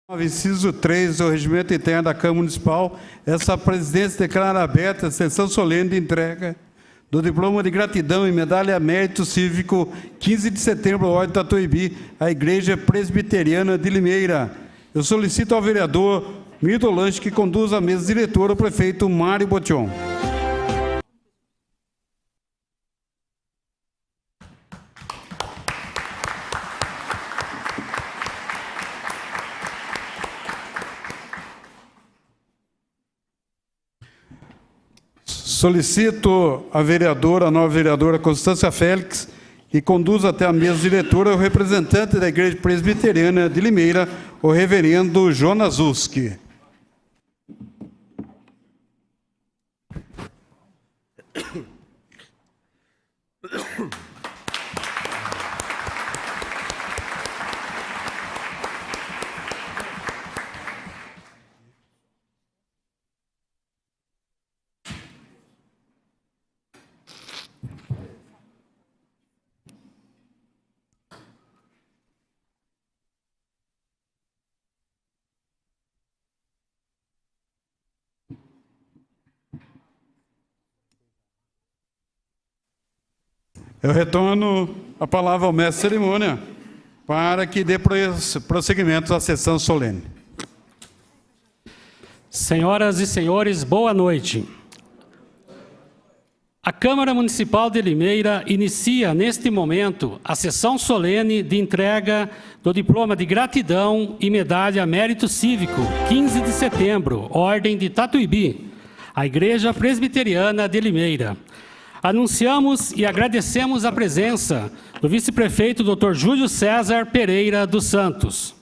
Inciso 3 do Regimento Interno da Câmara Municipal, essa presidência declara aberta a sessão solene de entrega do diploma de gratidão e medalha mérito cívico 15 de setembro, Ordem Tatuíbi, à Igreja Presbiteriana de Limeira. Eu solicito ao vereador Milton Lange que conduza a mesa diretora o prefeito Mário Botion. Solicito a nova vereadora Constância Félix, que conduza até a mesa diretora o representante da Igreja Presbiteriana de Limeira, o reverendo Jonas Uski. Eu retorno a palavra ao mestre de cerimônia para que dê prosseguimento à sessão solene. Senhoras e senhores, boa noite. A Câmara Municipal de Limeira inicia, neste momento, a sessão solene de entrega do diploma de gratidão e medalha mérito cívico, 15 de setembro, Ordem de Tatuíbi, à Igreja Presbiteriana de Limeira. Anunciamos e agradecemos a presença do vice-prefeito Dr. Júlio César Pereira dos Santos.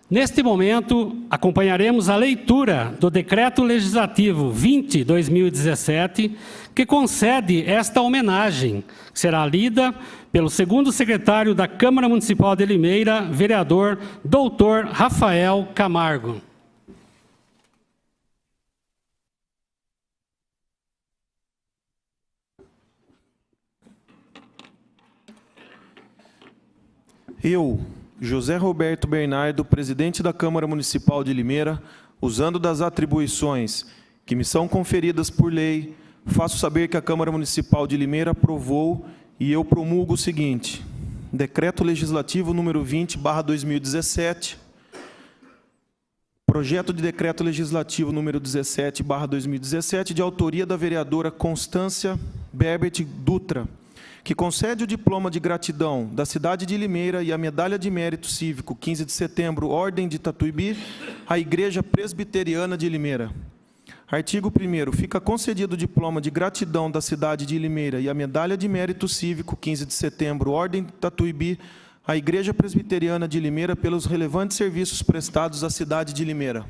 Neste momento, acompanharemos a leitura do Decreto Legislativo 20/2017, que concede esta homenagem, que será lida pelo segundo secretário da Câmara Municipal de Limeira, vereador Dr. Rafael Camargo. Eu, José Roberto Bernardo, presidente da Câmara Municipal de Limeira, usando das atribuições que me são conferidas por lei, faço saber que a Câmara Municipal de Limeira aprovou e eu promulgo o seguinte: Decreto Legislativo número 20/2017, projeto de Decreto Legislativo número 17/2017, de autoria da vereadora Constância Berbert Dutra, que concede o diploma de gratidão da cidade de Limeira e a medalha de mérito cívico 15 de setembro, Ordem de Tatuíbi, à Igreja Presbiteriana de Limeira. Artigo 1º. Fica concedido o diploma de gratidão da cidade de Limeira e a medalha de mérito cívico 15 de setembro, Ordem de Tatuíbi, à Igreja Presbiteriana de Limeira pelos relevantes serviços prestados à cidade de Limeira.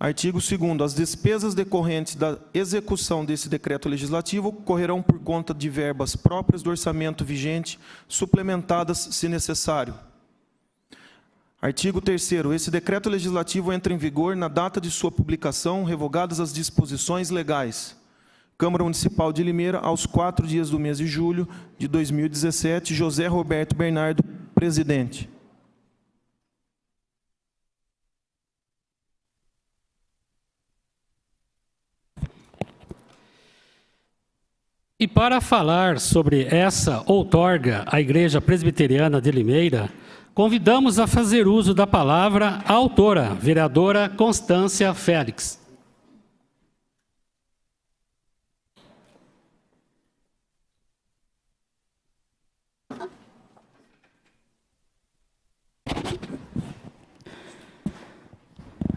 Artigo 2º. As despesas decorrentes da execução desse decreto legislativo correrão por conta de verbas próprias do orçamento vigente, suplementadas se necessário. Artigo 3º. Esse decreto legislativo entra em vigor na data de sua publicação, revogadas as disposições legais. Câmara Municipal de Limeira, aos 4 dias do mês de julho de 2017, José Roberto Bernardo, presidente. E para falar sobre essa outorga à Igreja Presbiteriana de Limeira, convidamos a fazer uso da palavra a autora, vereadora Constância Félix.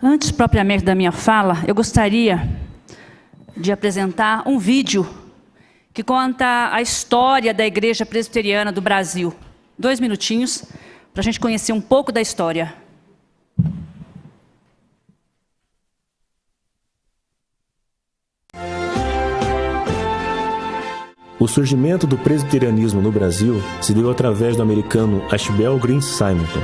Antes propriamente da minha fala, eu gostaria de apresentar um vídeo que conta a história da Igreja Presbiteriana do Brasil. 2 minutinhos, para a gente conhecer um pouco da história. O surgimento do presbiterianismo no Brasil se deu através do americano Ashbel Green Simonton.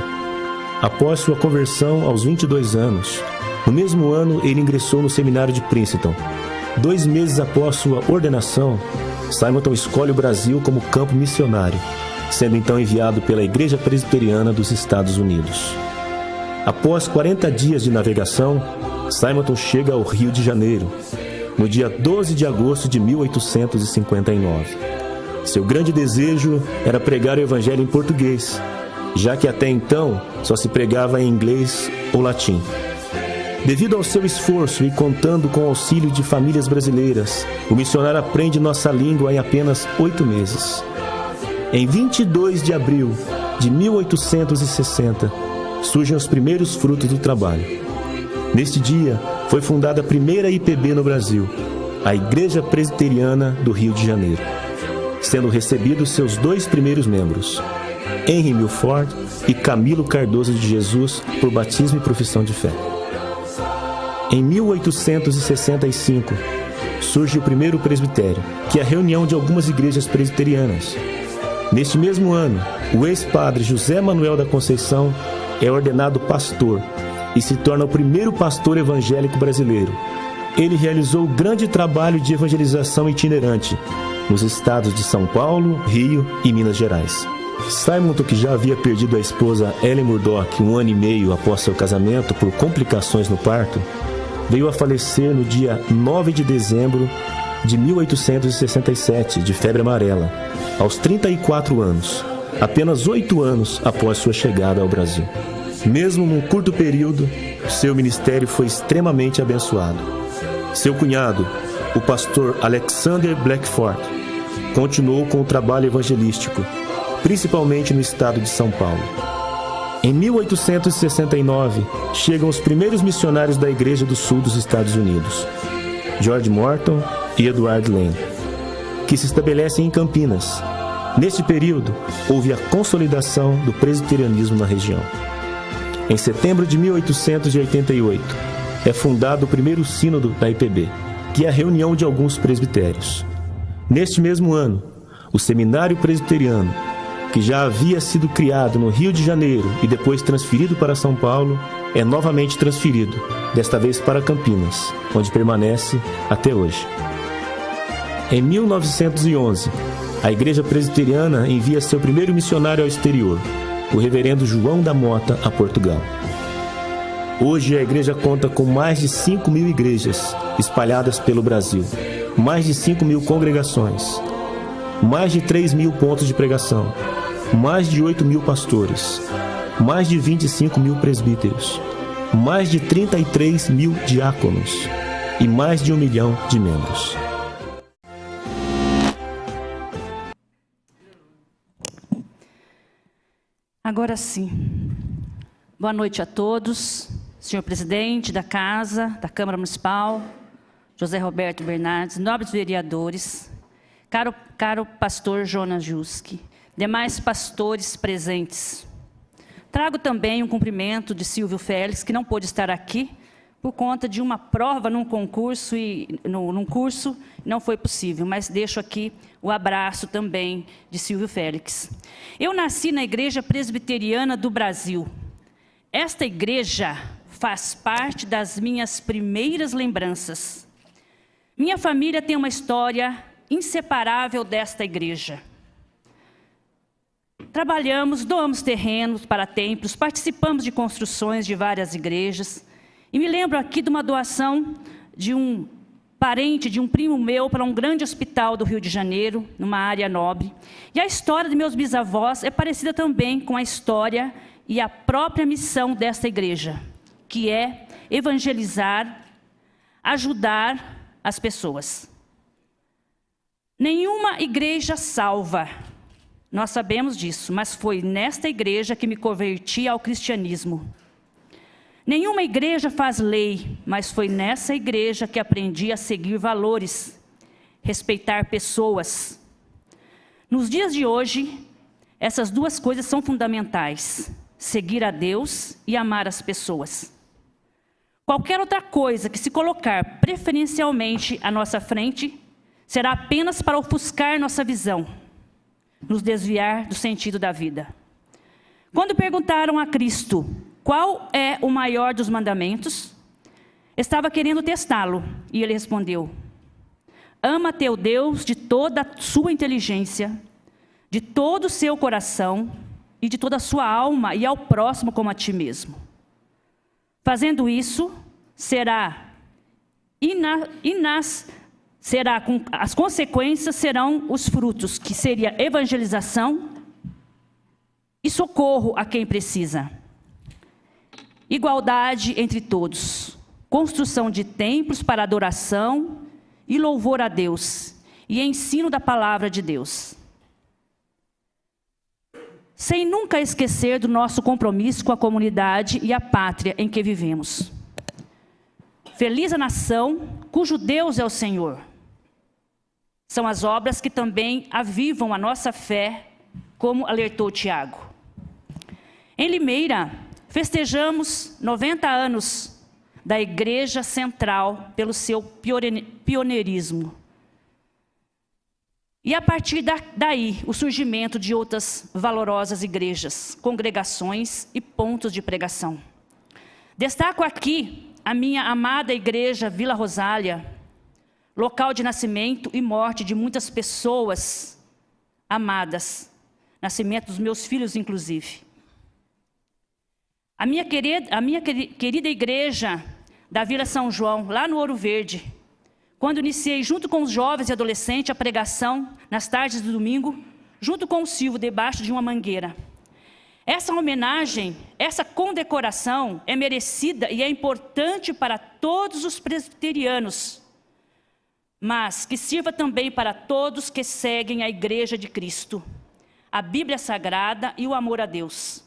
Após sua conversão aos 22 anos, no mesmo ano ele ingressou no seminário de Princeton. 2 meses após sua ordenação, Simonton escolhe o Brasil como campo missionário. sendo então enviado pela Igreja Presbiteriana dos Estados Unidos. Após 40 dias de navegação, Simonton chega ao Rio de Janeiro, no dia 12 de agosto de 1859. Seu grande desejo era pregar o Evangelho em português, já que até então só se pregava em inglês ou latim. Devido ao seu esforço e contando com o auxílio de famílias brasileiras, o missionário aprende nossa língua em apenas 8 meses. Em 22 de abril de 1860, surgem os primeiros frutos do trabalho. Neste dia, foi fundada a primeira IPB no Brasil, a Igreja Presbiteriana do Rio de Janeiro, sendo recebidos seus 2 primeiros membros, Henry Milford e Camilo Cardoso de Jesus, por batismo e profissão de fé. Em 1865, surge o primeiro presbitério, que é a reunião de algumas igrejas presbiterianas. Neste mesmo ano, o ex-padre José Manuel da Conceição é ordenado pastor e se torna o primeiro pastor evangélico brasileiro. Ele realizou grande trabalho de evangelização itinerante nos estados de São Paulo, Rio e Minas Gerais. Simonton, que já havia perdido a esposa Ellen Murdoch 1 ano e meio após seu casamento por complicações no parto, veio a falecer no dia 9 de dezembro de 1867, de febre amarela, aos 34 anos, apenas 8 anos após sua chegada ao Brasil. Mesmo num curto período, seu ministério foi extremamente abençoado. Seu cunhado, o pastor Alexander Blackford, continuou com o trabalho evangelístico, principalmente no estado de São Paulo. Em 1869, chegam os primeiros missionários da Igreja do Sul dos Estados Unidos, George Morton e Edward Lane, que se estabelecem em Campinas. Neste período, houve a consolidação do presbiterianismo na região. Em setembro de 1888, é fundado o primeiro sínodo da IPB, que é a reunião de alguns presbitérios. Neste mesmo ano, o Seminário Presbiteriano, que já havia sido criado no Rio de Janeiro e depois transferido para São Paulo, é novamente transferido, desta vez para Campinas, onde permanece até hoje. Em 1911, a Igreja Presbiteriana envia seu primeiro missionário ao exterior, o reverendo João da Mota, a Portugal. Hoje a igreja conta com mais de 5.000 igrejas espalhadas pelo Brasil, mais de 5.000 congregações, mais de 3.000 pontos de pregação, mais de 8.000 pastores, mais de 25.000 presbíteros, mais de 33.000 diáconos e mais de 1 milhão de membros. Agora sim. Boa noite a todos. Senhor presidente da Casa, da Câmara Municipal, José Roberto Bernardes, nobres vereadores, caro pastor Jonas Juski, demais pastores presentes. Trago também um cumprimento de Silvio Félix, que não pôde estar aqui por conta de uma prova num concurso e num curso não foi possível, mas deixo aqui o abraço também de Silvio Félix. Eu nasci na Igreja Presbiteriana do Brasil. Esta igreja faz parte das minhas primeiras lembranças. Minha família tem uma história inseparável desta igreja. Trabalhamos, doamos terrenos para templos, participamos de construções de várias igrejas. E me lembro aqui de uma doação de um parente, de um primo meu, para um grande hospital do Rio de Janeiro, numa área nobre. E a história de meus bisavós é parecida também com a história e a própria missão desta igreja, que é evangelizar, ajudar as pessoas. Nenhuma igreja salva, nós sabemos disso, mas foi nesta igreja que me converti ao cristianismo. Nenhuma igreja faz lei, mas foi nessa igreja que aprendi a seguir valores, respeitar pessoas. Nos dias de hoje, essas duas coisas são fundamentais: seguir a Deus e amar as pessoas. Qualquer outra coisa que se colocar preferencialmente à nossa frente, será apenas para ofuscar nossa visão, nos desviar do sentido da vida. Quando perguntaram a Cristo qual é o maior dos mandamentos, estava querendo testá-lo, e ele respondeu: ama teu Deus de toda a sua inteligência, de todo o seu coração e de toda a sua alma, e ao próximo como a ti mesmo. Fazendo isso, as consequências serão os frutos, que seria evangelização e socorro a quem precisa. Igualdade entre todos, construção de templos para adoração e louvor a Deus, e ensino da palavra de Deus. Sem nunca esquecer do nosso compromisso com a comunidade e a pátria em que vivemos. Feliz a nação cujo Deus é o Senhor. São as obras que também avivam a nossa fé, como alertou Tiago. Em Limeira, festejamos 90 anos da Igreja Central pelo seu pioneirismo. E a partir daí, o surgimento de outras valorosas igrejas, congregações e pontos de pregação. Destaco aqui a minha amada igreja Vila Rosália, local de nascimento e morte de muitas pessoas amadas, nascimento dos meus filhos, inclusive. A minha querida igreja da Vila São João, lá no Ouro Verde, quando iniciei junto com os jovens e adolescentes a pregação nas tardes do domingo, junto com o Silvio, debaixo de uma mangueira. Essa homenagem, essa condecoração é merecida e é importante para todos os presbiterianos, mas que sirva também para todos que seguem a Igreja de Cristo, a Bíblia Sagrada e o amor a Deus.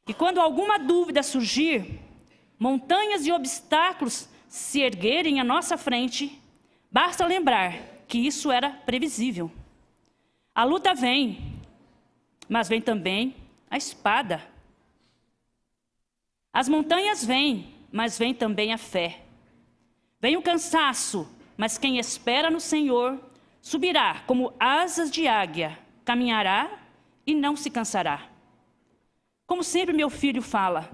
E quando alguma dúvida surgir, montanhas e obstáculos se erguerem à nossa frente, basta lembrar que isso era previsível. A luta vem, mas vem também a espada. As montanhas vêm, mas vem também a fé. Vem o cansaço, mas quem espera no Senhor subirá como asas de águia, caminhará e não se cansará. Como sempre meu filho fala,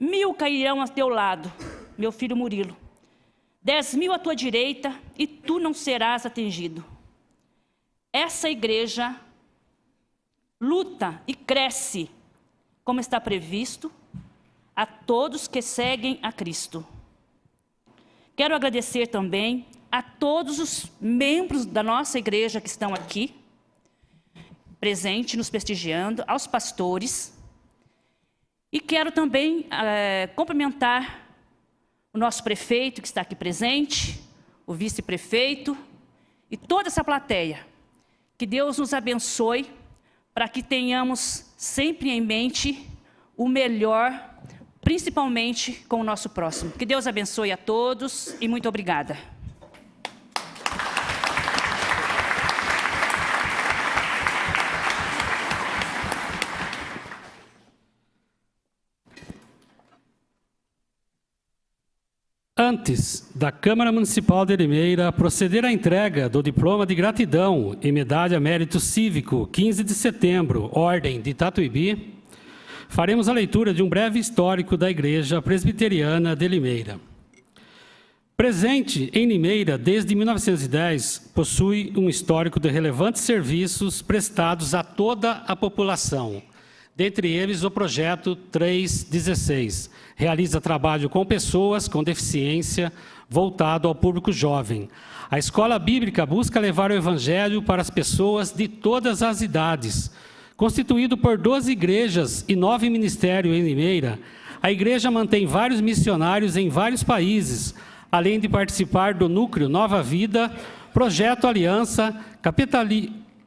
1000 cairão a teu lado, meu filho Murilo, 10.000 à tua direita e tu não serás atingido. Essa igreja luta e cresce, como está previsto, a todos que seguem a Cristo. Quero agradecer também a todos os membros da nossa igreja que estão aqui, presentes, nos prestigiando, aos pastores. E quero também cumprimentar o nosso prefeito que está aqui presente, o vice-prefeito e toda essa plateia. Que Deus nos abençoe para que tenhamos sempre em mente o melhor, principalmente com o nosso próximo. Que Deus abençoe a todos e muito obrigada. Antes da Câmara Municipal de Limeira proceder à entrega do diploma de gratidão e medalha mérito cívico, 15 de setembro, Ordem de Tatuíbi, faremos a leitura de um breve histórico da Igreja Presbiteriana de Limeira. Presente em Limeira desde 1910, possui um histórico de relevantes serviços prestados a toda a população. Dentre eles, o projeto 316 realiza trabalho com pessoas com deficiência voltado ao público jovem. A escola bíblica busca levar o evangelho para as pessoas de todas as idades. Constituído por 12 igrejas e 9 ministérios em Limeira, a igreja mantém vários missionários em vários países, além de participar do núcleo Nova Vida, Projeto Aliança,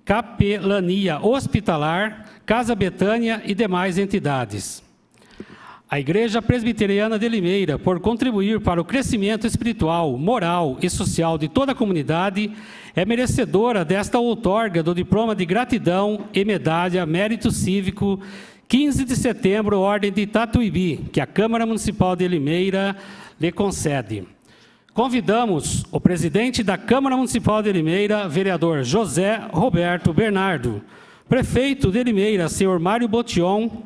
Capelania Hospitalar, Casa Betânia e demais entidades. A Igreja Presbiteriana de Limeira, por contribuir para o crescimento espiritual, moral e social de toda a comunidade, é merecedora desta outorga do diploma de gratidão e medalha mérito cívico 15 de setembro, Ordem de Tatuíbi, que a Câmara Municipal de Limeira lhe concede. Convidamos o presidente da Câmara Municipal de Limeira, vereador José Roberto Bernardo, prefeito de Limeira, senhor Mário Botion,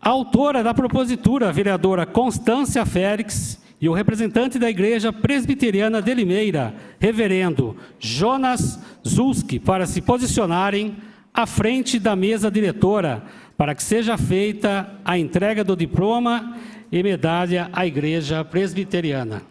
a autora da propositura, vereadora Constância Félix, e o representante da Igreja Presbiteriana de Limeira, reverendo Jonas Zulski, para se posicionarem à frente da mesa diretora, para que seja feita a entrega do diploma e medalha à Igreja Presbiteriana.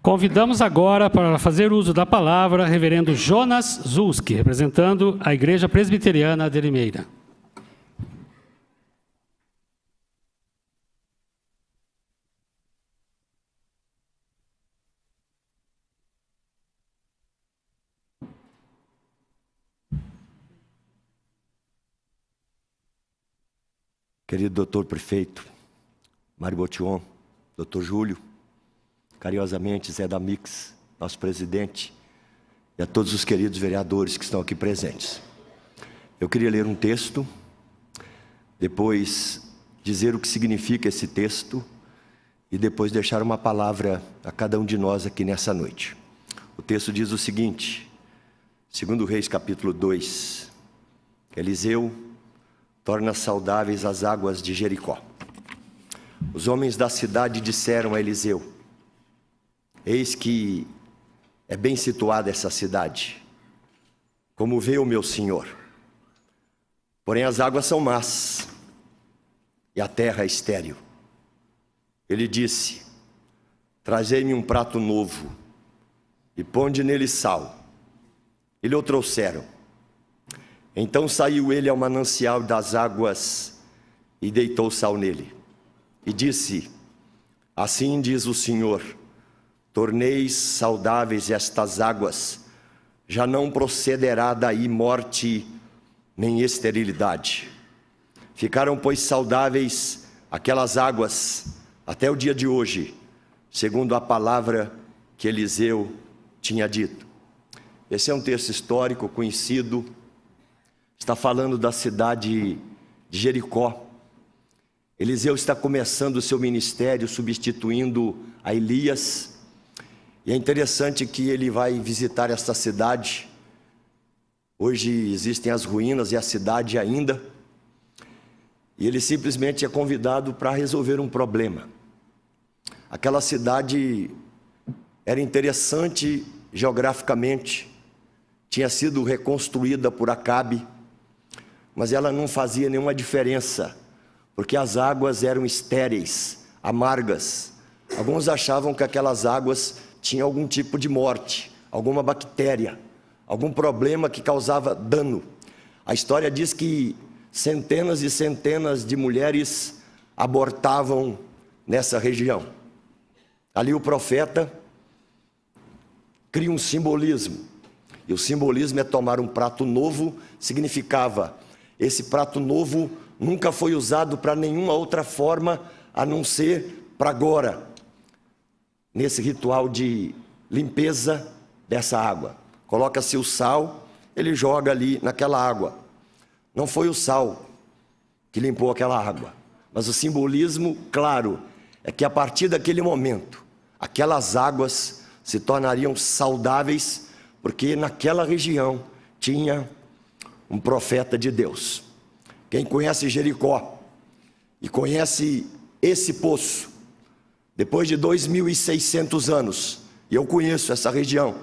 Convidamos agora para fazer uso da palavra reverendo Jonas Zulski, representando a Igreja Presbiteriana de Limeira. Querido doutor prefeito, Mário Botion, doutor Júlio, carinhosamente Zé da Mix, nosso presidente, e a todos os queridos vereadores que estão aqui presentes. Eu queria ler um texto, depois dizer o que significa esse texto e depois deixar uma palavra a cada um de nós aqui nessa noite. O texto diz o seguinte, 2 Reis capítulo 2, Eliseu torna saudáveis as águas de Jericó. Os homens da cidade disseram a Eliseu: eis que é bem situada essa cidade, como vê o meu senhor. Porém as águas são más e a terra é estéril. Ele disse: trazei-me um prato novo e ponde nele sal. E lhe o trouxeram. Então saiu ele ao manancial das águas e deitou sal nele. E disse: assim diz o Senhor, torneis saudáveis estas águas, já não procederá daí morte nem esterilidade. Ficaram, pois, saudáveis aquelas águas até o dia de hoje, segundo a palavra que Eliseu tinha dito. Esse é um texto histórico conhecido, está falando da cidade de Jericó. Eliseu está começando o seu ministério, substituindo a Elias. E é interessante que ele vai visitar esta cidade. Hoje existem as ruínas e a cidade ainda. E ele simplesmente é convidado para resolver um problema. Aquela cidade era interessante geograficamente, tinha sido reconstruída por Acabe, mas ela não fazia nenhuma diferença, porque as águas eram estéreis, amargas. Alguns achavam que aquelas águas tinham algum tipo de morte, alguma bactéria, algum problema que causava dano. A história diz que centenas e centenas de mulheres abortavam nessa região. Ali o profeta cria um simbolismo, e o simbolismo é tomar um prato novo. Significava, esse prato novo nunca foi usado para nenhuma outra forma a não ser para agora, nesse ritual de limpeza dessa água. Coloca-se o sal, ele joga ali naquela água. Não foi o sal que limpou aquela água, mas o simbolismo claro é que a partir daquele momento, aquelas águas se tornariam saudáveis, porque naquela região tinha um profeta de Deus. Quem conhece Jericó e conhece esse poço, depois de 2.600 anos, e eu conheço essa região,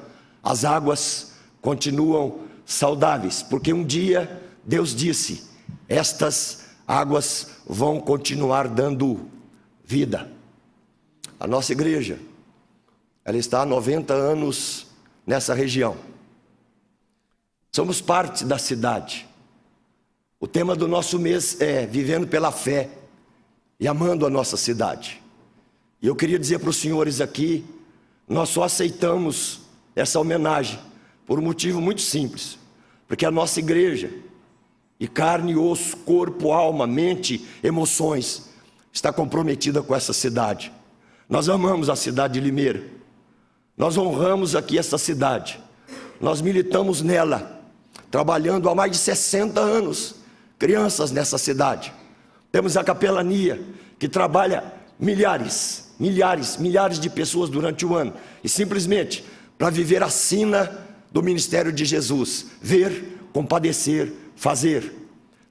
as águas continuam saudáveis, porque um dia Deus disse: estas águas vão continuar dando vida. A nossa igreja, ela está há 90 anos nessa região. Somos parte da cidade. O tema do nosso mês é vivendo pela fé e amando a nossa cidade. E eu queria dizer para os senhores aqui, nós só aceitamos essa homenagem por um motivo muito simples, porque a nossa igreja, e carne, osso, corpo, alma, mente, emoções, está comprometida com essa cidade. Nós amamos a cidade de Limeira, nós honramos aqui essa cidade, nós militamos nela, trabalhando há mais de 60 anos, crianças nessa cidade. Temos a capelania, que trabalha milhares de pessoas durante o ano, e simplesmente para viver a sina do ministério de Jesus: ver, compadecer, fazer.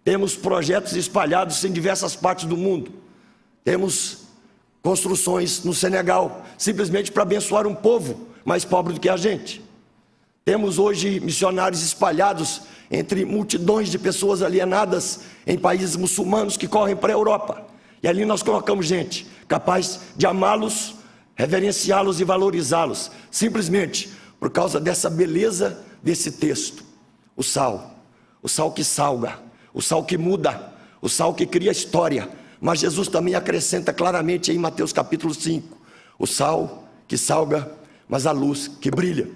Temos projetos espalhados em diversas partes do mundo. Temos construções no Senegal, simplesmente para abençoar um povo mais pobre do que a gente. Temos hoje missionários espalhados entre multidões de pessoas alienadas em países muçulmanos que correm para a Europa. E ali nós colocamos gente capaz de amá-los, reverenciá-los e valorizá-los, simplesmente por causa dessa beleza desse texto. O sal que salga, o sal que muda, o sal que cria história. Mas Jesus também acrescenta claramente em Mateus capítulo 5, o sal que salga, mas a luz que brilha.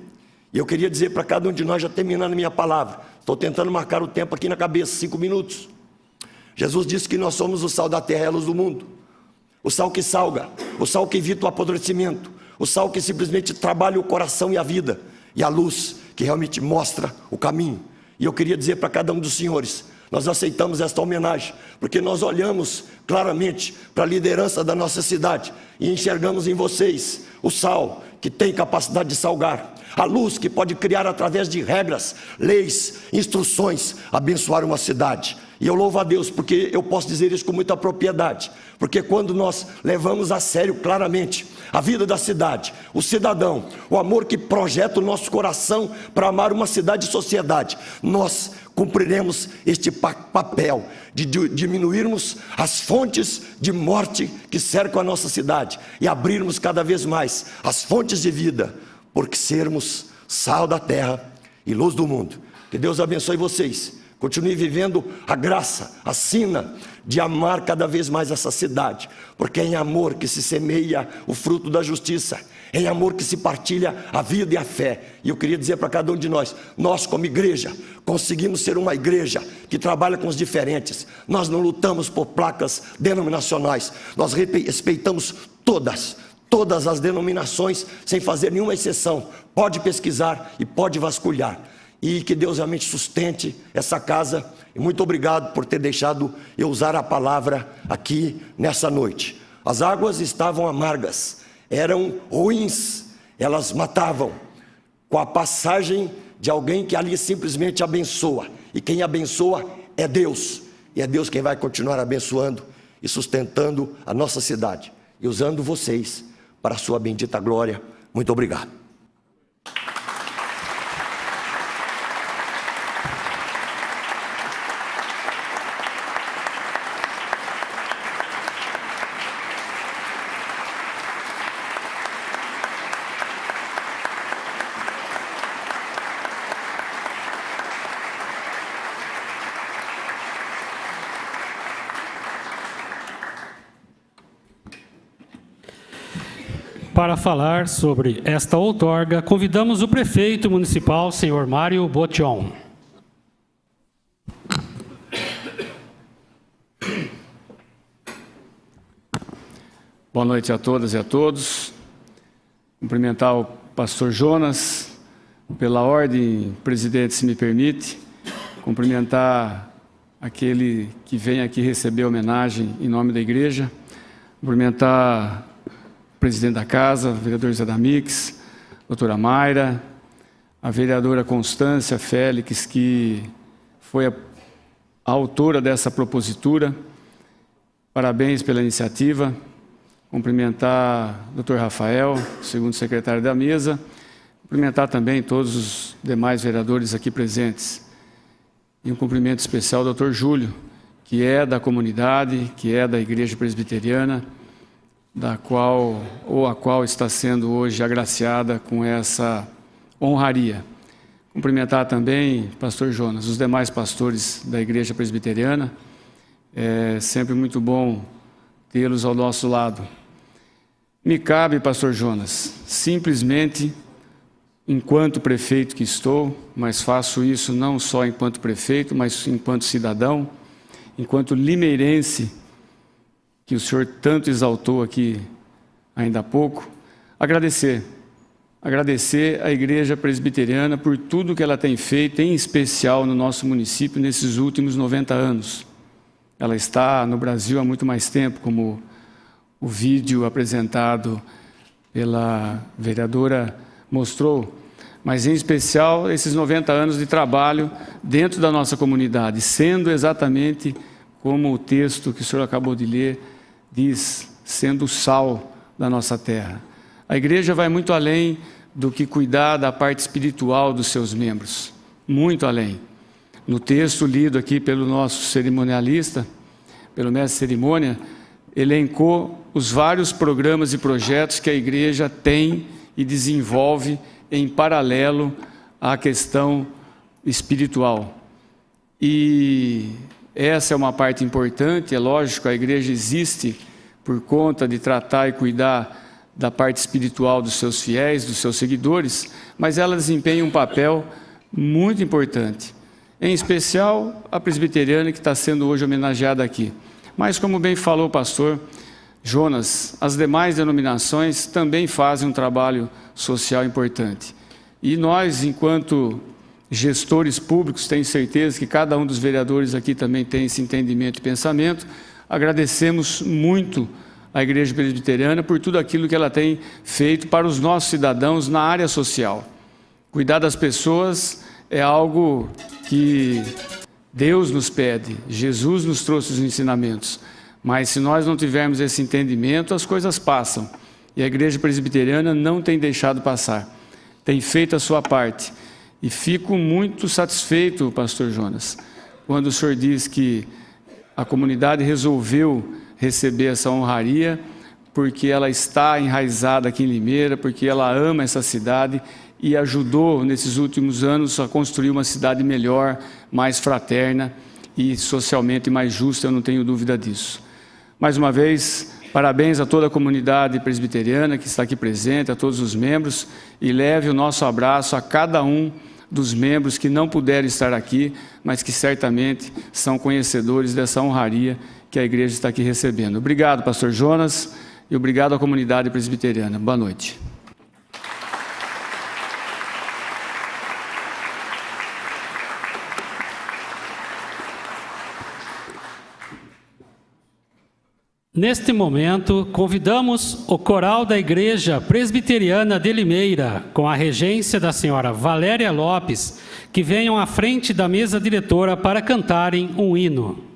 E eu queria dizer para cada um de nós, já terminando a minha palavra, estou tentando marcar o tempo aqui na cabeça, 5 minutos. Jesus disse que nós somos o sal da terra e a luz do mundo. O sal que salga, o sal que evita o apodrecimento, o sal que simplesmente trabalha o coração e a vida, e a luz que realmente mostra o caminho. E eu queria dizer para cada um dos senhores, nós aceitamos esta homenagem, porque nós olhamos claramente para a liderança da nossa cidade e enxergamos em vocês o sal que tem capacidade de salgar, a luz que pode criar através de regras, leis, instruções, abençoar uma cidade. E eu louvo a Deus, porque eu posso dizer isso com muita propriedade, porque quando nós levamos a sério claramente a vida da cidade, o cidadão, o amor que projeta o nosso coração para amar uma cidade e sociedade, nós cumpriremos este papel de diminuirmos as fontes de morte que cercam a nossa cidade e abrirmos cada vez mais as fontes de vida, porque sermos sal da terra e luz do mundo. Que Deus abençoe vocês. Continue vivendo a graça, a sina de amar cada vez mais essa cidade, porque é em amor que se semeia o fruto da justiça, é em amor que se partilha a vida e a fé. E eu queria dizer para cada um de nós como igreja, conseguimos ser uma igreja que trabalha com os diferentes. Nós não lutamos por placas denominacionais, nós respeitamos todas as denominações, sem fazer nenhuma exceção. Pode pesquisar e pode vasculhar. E que Deus realmente sustente essa casa. E muito obrigado por ter deixado eu usar a palavra aqui nessa noite. As águas estavam amargas, eram ruins, elas matavam. Com a passagem de alguém que ali simplesmente abençoa. E quem abençoa é Deus. E é Deus quem vai continuar abençoando e sustentando a nossa cidade. E usando vocês para a sua bendita glória. Muito obrigado. Para falar sobre esta outorga, convidamos o prefeito municipal, senhor Mário Botion. Boa noite a todas e a todos. Cumprimentar o pastor Jonas, pela ordem, presidente, se me permite. Cumprimentar aquele que vem aqui receber homenagem em nome da igreja. Cumprimentar o presidente da casa, o vereador Zé Damix, a doutora Mayra, a vereadora Constância Félix, que foi a autora dessa propositura. Parabéns pela iniciativa. Cumprimentar o doutor Rafael, segundo secretário da mesa. Cumprimentar também todos os demais vereadores aqui presentes. E um cumprimento especial ao doutor Júlio, que é da comunidade, que é da Igreja Presbiteriana, a qual está sendo hoje agraciada com essa honraria. Cumprimentar também, pastor Jonas, os demais pastores da Igreja Presbiteriana. É sempre muito bom tê-los ao nosso lado. Me cabe, pastor Jonas, simplesmente, enquanto prefeito que estou, mas faço isso não só enquanto prefeito, mas enquanto cidadão, enquanto limeirense, que o senhor tanto exaltou aqui ainda há pouco, agradecer à Igreja Presbiteriana por tudo que ela tem feito, em especial no nosso município, nesses últimos 90 anos. Ela está no Brasil há muito mais tempo, como o vídeo apresentado pela vereadora mostrou, mas em especial esses 90 anos de trabalho dentro da nossa comunidade, sendo exatamente como o texto que o senhor acabou de ler diz, sendo o sal da nossa terra. A igreja vai muito além do que cuidar da parte espiritual dos seus membros, muito além. No texto lido aqui pelo nosso cerimonialista, pelo mestre de cerimônia, elencou os vários programas e projetos que a igreja tem e desenvolve em paralelo à questão espiritual. E essa é uma parte importante, é lógico, a igreja existe por conta de tratar e cuidar da parte espiritual dos seus fiéis, dos seus seguidores, mas ela desempenha um papel muito importante. Em especial, a presbiteriana que está sendo hoje homenageada aqui. Mas, como bem falou o pastor Jonas, as demais denominações também fazem um trabalho social importante. E nós, enquanto gestores públicos, tenho certeza que cada um dos vereadores aqui também tem esse entendimento e pensamento, agradecemos muito à Igreja Presbiteriana por tudo aquilo que ela tem feito para os nossos cidadãos na área social. Cuidar das pessoas é algo que Deus nos pede, Jesus nos trouxe os ensinamentos, mas se nós não tivermos esse entendimento, as coisas passam. E a Igreja Presbiteriana não tem deixado passar, tem feito a sua parte. E fico muito satisfeito, pastor Jonas, quando o senhor diz que a comunidade resolveu receber essa honraria, porque ela está enraizada aqui em Limeira, porque ela ama essa cidade e ajudou nesses últimos anos a construir uma cidade melhor, mais fraterna e socialmente mais justa, eu não tenho dúvida disso. Mais uma vez, parabéns a toda a comunidade presbiteriana que está aqui presente, a todos os membros, e leve o nosso abraço a cada um dos membros que não puderam estar aqui, mas que certamente são conhecedores dessa honraria que a igreja está aqui recebendo. Obrigado, pastor Jonas, e obrigado à comunidade presbiteriana. Boa noite. Neste momento, convidamos o coral da Igreja Presbiteriana de Limeira, com a regência da senhora Valéria Lopes, que venham à frente da mesa diretora para cantarem um hino.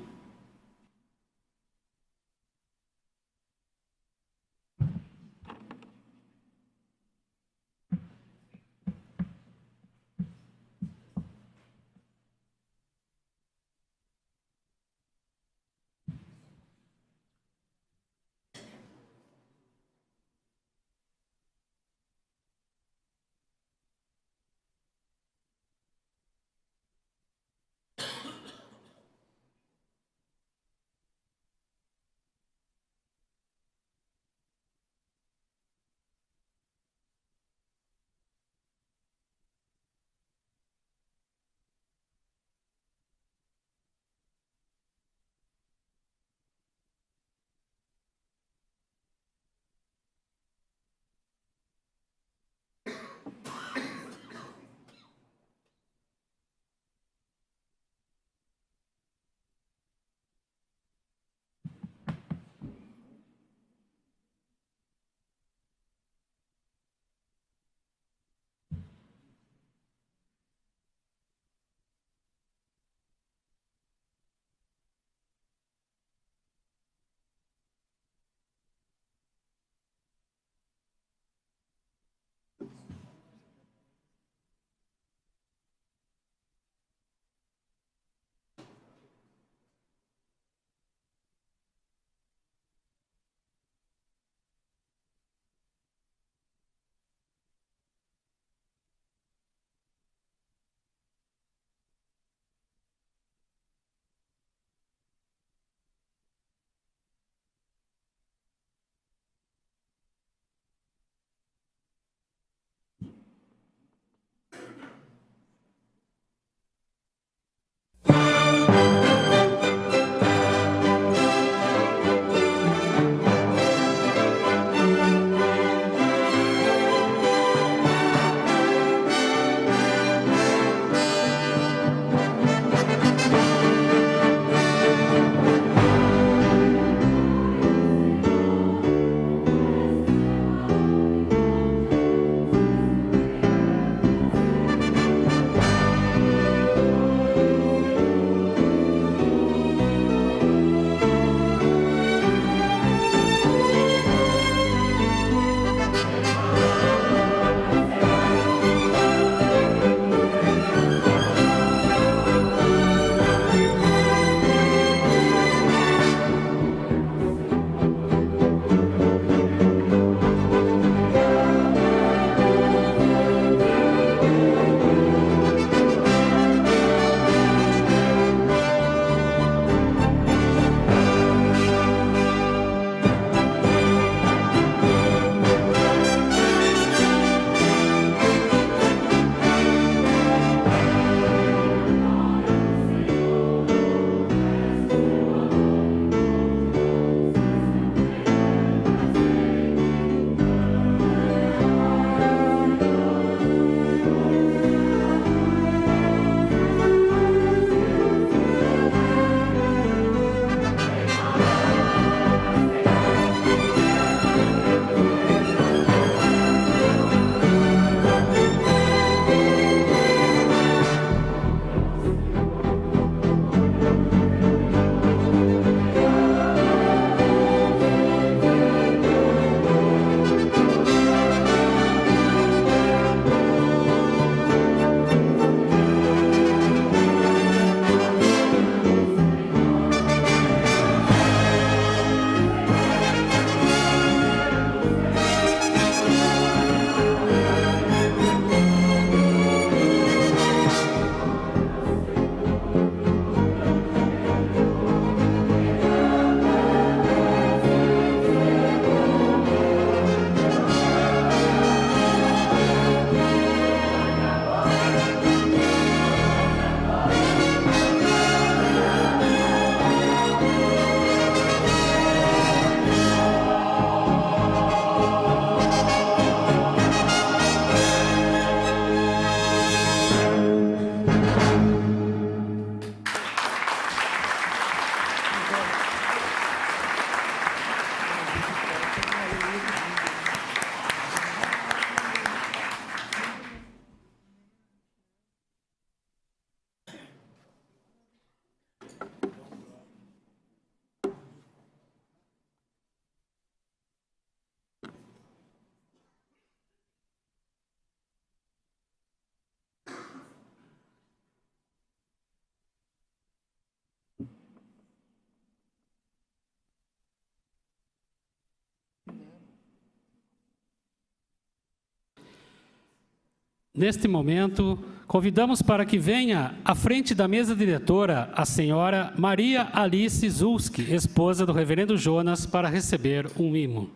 Neste momento, convidamos para que venha à frente da mesa diretora a senhora Maria Alice Zulski, esposa do reverendo Jonas, para receber um mimo.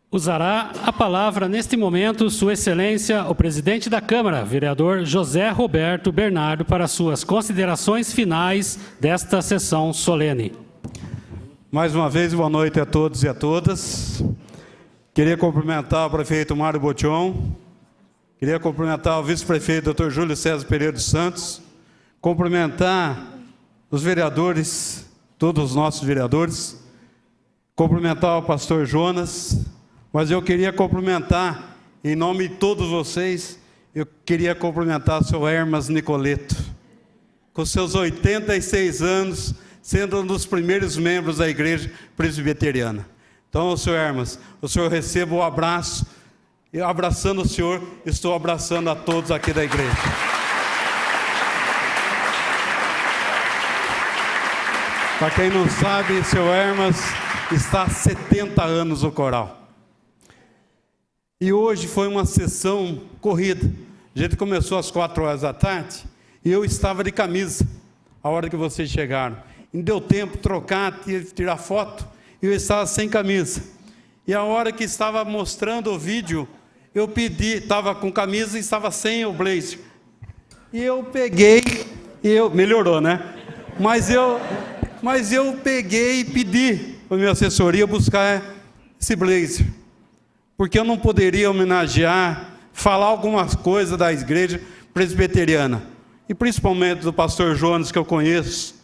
Usará a palavra neste momento Sua Excelência, o presidente da Câmara, vereador José Roberto Bernardo, para suas considerações finais desta sessão solene. Mais uma vez, boa noite a todos e a todas. Queria cumprimentar o prefeito Mário Botion, queria cumprimentar o vice-prefeito Dr. Júlio César Pereira dos Santos, cumprimentar os vereadores, todos os nossos vereadores, cumprimentar o pastor Jonas, mas eu queria cumprimentar, em nome de todos vocês, eu queria cumprimentar o seu Hermas Nicoleto, com seus 86 anos, sendo um dos primeiros membros da Igreja Presbiteriana. Então, senhor Hermas, o senhor receba o abraço, e abraçando o senhor, estou abraçando a todos aqui da igreja. Para quem não sabe, seu Hermas está há 70 anos no coral. E hoje foi uma sessão corrida. A gente começou às 4 horas da tarde e eu estava de camisa, a hora que vocês chegaram. Não deu tempo de trocar, tirar foto, e eu estava sem camisa. E a hora que estava mostrando o vídeo, eu pedi, estava com camisa e estava sem o blazer. E eu peguei, melhorou, né? Mas eu peguei e pedi para a minha assessoria buscar esse blazer. Porque eu não poderia homenagear, falar algumas coisas da igreja presbiteriana. E principalmente do pastor Jonas, que eu conheço,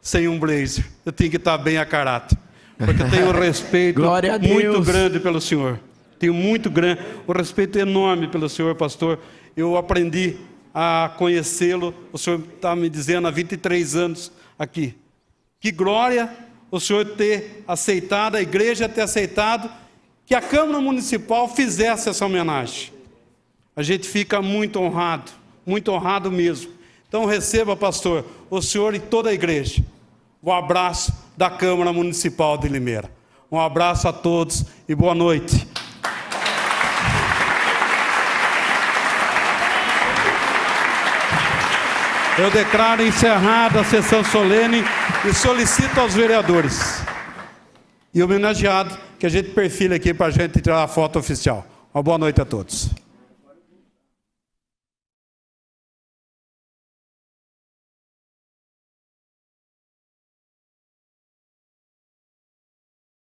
sem um blazer. Eu tenho que estar bem a caráter. Porque eu tenho um respeito muito grande pelo senhor. Tenho muito grande, um respeito enorme pelo senhor, pastor. Eu aprendi a conhecê-lo, o senhor está me dizendo há 23 anos aqui. Que glória o senhor ter aceitado, a igreja ter aceitado, que a Câmara Municipal fizesse essa homenagem. A gente fica muito honrado mesmo. Então receba, pastor, o senhor e toda a igreja, o abraço da Câmara Municipal de Limeira. Um abraço a todos e boa noite. Eu declaro encerrada a sessão solene e solicito aos vereadores e homenageado que a gente perfile aqui para a gente tirar a foto oficial. Uma boa noite a todos.